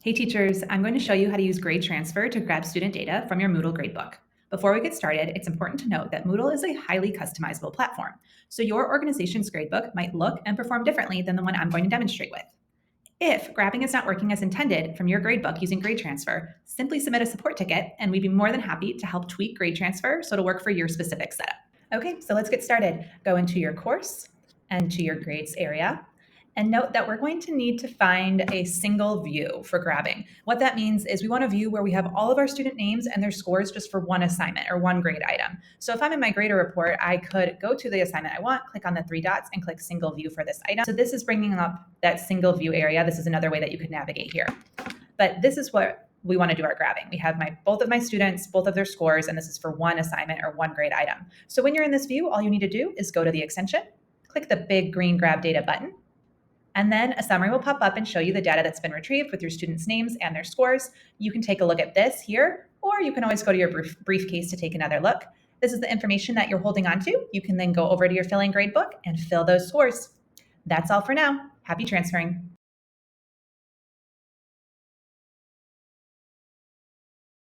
Hey teachers, I'm going to show you how to use GradeTransfer to grab student data from your Moodle gradebook. Before we get started, it's important to note that Moodle is a highly customizable platform, so your organization's gradebook might look and perform differently than the one I'm going to demonstrate with. If grabbing is not working as intended from your gradebook using GradeTransfer, simply submit a support ticket and we'd be more than happy to help tweak GradeTransfer so it'll work for your specific setup. Okay, so let's get started. Go into your course and to your grades area. And note that we're going to need to find a single view for grabbing. What that means is we want a view where we have all of our student names and their scores just for one assignment or one grade item. So if I'm in my grader report, I could go to the assignment I want, click on the three dots and click single view for this item. So this is bringing up that single view area. This is another way that you could navigate here. But this is what we want to do our grabbing. We have both of my students, both of their scores, and this is for one assignment or one grade item. So when you're in this view, all you need to do is go to the extension, click the big green grab data button, and then a summary will pop up and show you the data that's been retrieved with your students' names and their scores. You can take a look at this here, or you can always go to your briefcase to take another look. This is the information that you're holding on to. You can then go over to your filling gradebook and fill those scores. That's all for now. Happy transferring.